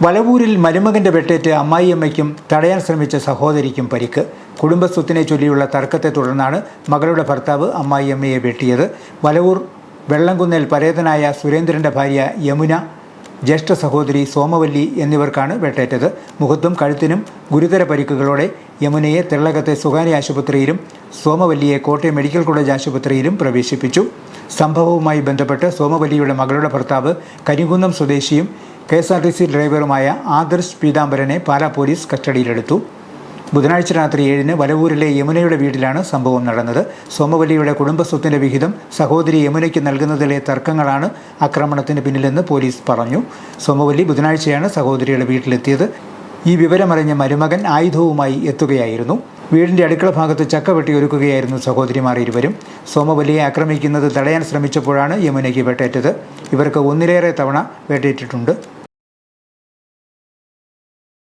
വലവൂരിൽ മരുമകന്റെ വെട്ടേറ്റ് അമ്മായിയമ്മയ്ക്കും തടയാൻ ശ്രമിച്ച സഹോദരിക്കും പരിക്ക്. കുടുംബസ്വത്തിനെ ചൊല്ലിയുള്ള തർക്കത്തെ തുടർന്നാണ് മകളുടെ ഭർത്താവ് അമ്മായിയമ്മയെ വെട്ടിയത്. വലവൂർ വെള്ളംകുന്നേൽ പരേതനായ സുരേന്ദ്രന്റെ ഭാര്യ യമുന, ജ്യേഷ്ഠ സഹോദരി സോമവല്ലി എന്നിവർക്കാണ് വെട്ടേറ്റത്. മുഖത്തും കഴുത്തിനും ഗുരുതര പരിക്കുകളോടെ യമുനയെ തെള്ളകത്തെ സ്വകാര്യ ആശുപത്രിയിലും സോമവല്ലിയെ കോട്ടയം മെഡിക്കൽ കോളേജ് ആശുപത്രിയിലും പ്രവേശിപ്പിച്ചു. സംഭവവുമായി ബന്ധപ്പെട്ട് സോമവല്ലിയുടെ മകളുടെ ഭർത്താവ് കരിങ്കുന്നം സ്വദേശിയും KSRTC ഡ്രൈവറുമായ ആദർശ് പീതാംബരനെ പാലാ പോലീസ് കസ്റ്റഡിയിലെടുത്തു. ബുധനാഴ്ച രാത്രി 7-ന് വലവൂരിലെ യമുനയുടെ വീട്ടിലാണ് സംഭവം നടന്നത്. സോമവല്ലിയുടെ കുടുംബസ്വത്തിന്റെ വിഹിതം സഹോദരി യമുനയ്ക്ക് നൽകുന്നതിലെ തർക്കങ്ങളാണ് ആക്രമണത്തിന് പിന്നിലെന്ന് പോലീസ് പറഞ്ഞു. സോമവല്ലി ബുധനാഴ്ചയാണ് സഹോദരിയുടെ വീട്ടിലെത്തിയത്. ഈ വിവരമറിഞ്ഞ മരുമകൻ ആയുധവുമായി എത്തുകയായിരുന്നു. വീടിന്റെ അടുക്കള ഭാഗത്ത് ചക്ക വെട്ടി ഒരുക്കുകയായിരുന്നു സഹോദരിമാർ ഇരുവരും. സോമവല്ലിയെ ആക്രമിക്കുന്നത് തടയാൻ ശ്രമിച്ചപ്പോഴാണ് യമുനയ്ക്ക് വെട്ടേറ്റത്. ഇവർക്ക് ഒന്നിലേറെ തവണ വെട്ടേറ്റിട്ടുണ്ട്.